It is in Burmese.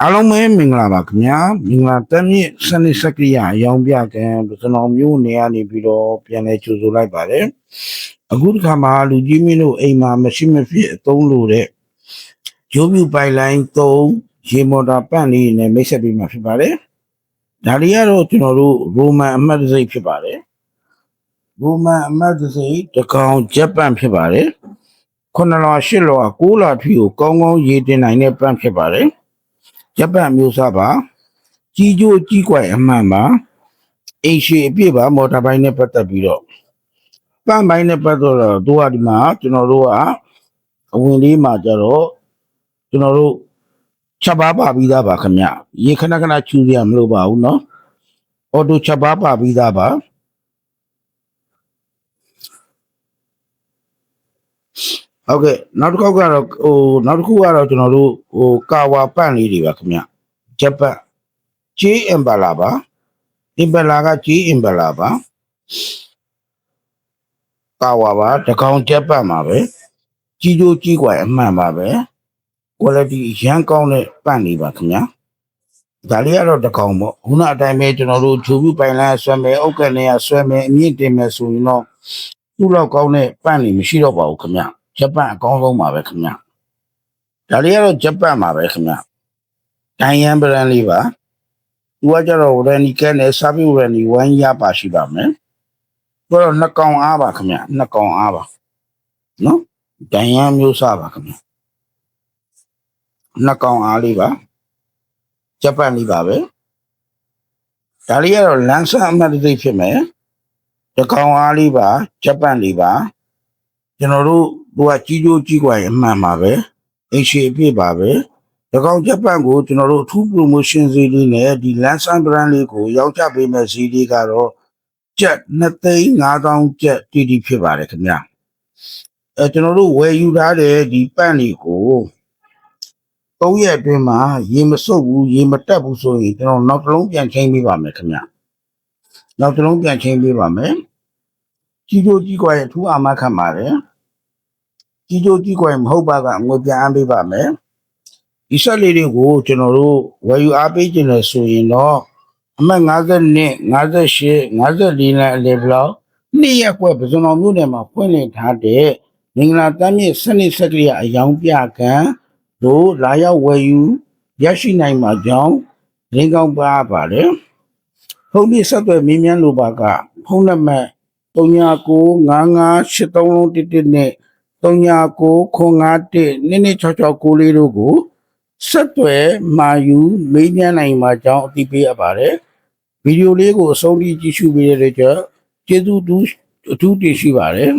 အားလုံးပဲမင်္ဂလာပါခင်ဗျာမင်္ဂလာတမ်းမြင့်စနစ်စက္ကရိယာအယောင်ပြကံပစနောင်မျိုးနေရာနေပြီးတော့ပြန်လဲကြိုဆိုလိုက်ပါတယ်အခုဒီခါမှာလူကြီးမင်းတို့အိမ်မှာမရှိမဖြစ်အသုံးလို့တဲ့ရိုးပြူပိုင်လိုင်း3ရေမော်တာပန့်လေးနဲ့မိတ်ဆက်ပေးမှာဖြစ်ပါတယ်ဒါလေးကတော့ကျွန်တော်တို့ရိုမန်အမှတ်တစိဖြစ်ပါတယ်ရိုမန်အမှတ်တစိတကောင်ဂျပန်ဖြစ်ပါတယ်9လ8လ9လထွေကိုကောင်းကောင်းရေးတင်နိုင်တဲ့ပန့်ဖြစ်ပါတယ်ဂျပန်မျိုးစားပါကြီးကျိုးကြီးကွယ်အမှန်ပါအိမ်ရှိအပြည့်ပါမော်တာဘိုင်းနဲ့ပတ်သက်ပြီးတော့ပန့်ဘိုင်းနဲ့ပတ်သက်တော့တို့ကဒီမှာကျွန်တော်တို့ကအဝင်လေးမှာကြတော့ကျွန်တော်တို့ချက်ပါပါပြီးသားပါခင်ဗျရေခဏခဏချူရမလို့ပါဘူးเนาะအော်တိုချက်ပါပါပြီးသားပါဟုတ်ကဲ့နောက်တစ်ခေါက်ကတော့နောက်တစ်ခုကတော့ကျွန်တော်တို့ကာဝါပန့်လေးတွေပါခင်ဗျဂျပန်ဂျေးအင်ဘာလာပါအင်ဘာလာကဂျေးအင်ဘာလာပါကာဝါပါတကောင်ဂျပန်ပါပဲကြီးကျိုးကြီးကွာအမှန်ပါပဲ quality ရန်ကောင်းတဲ့ပန့်လေးပါခင်ဗျဒါလေးကတော့တကောင်ပေါ့ခုနအတိုင်းပဲကျွန်တော်တို့ဂျိုဘူးပိုင်လန်းဆွဲမယ်အုတ်ကနေရဆွဲမယ်အမြင့်တင်မယ်ဆိုရင်တော့သူ့လောက်ကောင်းတဲ့ပန့်လေးမရှိတော့ပါဘူးခင်ဗျဂျပန်အကောင်းဆုံးပါပဲခင်ဗျဒါလေးကတော့ဂျပန်ပါပဲခင်ဗျဒိုင်ယန်ဘရန်လေးပါသူကကြတော့ရန်နီကန်နဲ့စာပြီးရန်နီ1ရပါရှိပါမယ်သူကတော့2ကောင်အားပါခင်ဗျ2ကောင်အားပါနော်ဒိုင်ယန်မျိုးစားပါခင်ဗျ2ကောင်အားလေးပါဂျပန်လေးပါပဲဒါလေးကတော့လန်ဆာအမှတ်တစိဖြစ်မယ်တကောင်အားလေးပါဂျပန်လေးပါကျွန်တော်တို့သူကကြီးကျိုးကြီးကွာအမှန်ပါပဲအိမ်ရှိအပြည့်ပါပဲတကောင်ဂျပန်ကိုကျွန်တော်တို့အထူး promotion ဈေးလေးနဲ့ဒီ Lansan brand လေးကိုရောင်းချပေးမဲ့ဈေးလေးကတော့ကျပ်2,500,000ကျပ်တီတီဖြစ်ပါတယ်ခင်ဗျကျွန်တော်တို့ဝယ်ယူထားတဲ့ဒီပန့်လေးကို3ရက်အတွင်းမှာရေမစုပ်ဘူးရေမတက်ဘူးဆိုရင်ကျွန်တော်နောက်တစ်လုံးပြန်ချင်းပေးပါမယ်ခင်ဗျနောက်တစ်လုံးပြန်ချင်းပေးပါမယ်ကြီးကျိုးကြီးကွာရဲ့အထူးအာမခံပါတယ်ကြီးကျိုးကြီးကွာမဟုတ်ပါကငွေပြန်အားပေးပါမယ်ဒီဆက်လေးတွေကိုကျွန်တော်တို့ဝယ်ယူအားပေးခြင်းလဲဆိုရင်တော့အမှတ်50နဲ့58 54နဲ့အလေဘလောက်နေ့ရက်ကွက်ပဇွန်တော်မြို့နယ်မှာဖွင့်လှစ်ထားတဲ့မင်္ဂလာတမ်းမြေစနစ်စက်ကရိယာအယောင်ပြခံတို့လာရောက်ဝယ်ယူရရှိနိုင်မှာကြောင်းရင်းကောင်းပါပါတယ်ဖုန်းပြဆက်သွယ်မေးမြန်းလိုပါကဖုန်းနံပါတ်39558311နဲ့3995122669လေးတို့ကိုဆက်သွယ်မှာယူမေးမြန်းနိုင်မှာကြောင်းအသိပေးရပါတယ်ဗီဒီယိုလေးကိုအဆုံးထိကြည့်ရှုပေးတဲ့အတွက်ကျေးဇူးအထူးတင်ရှိပါတယ်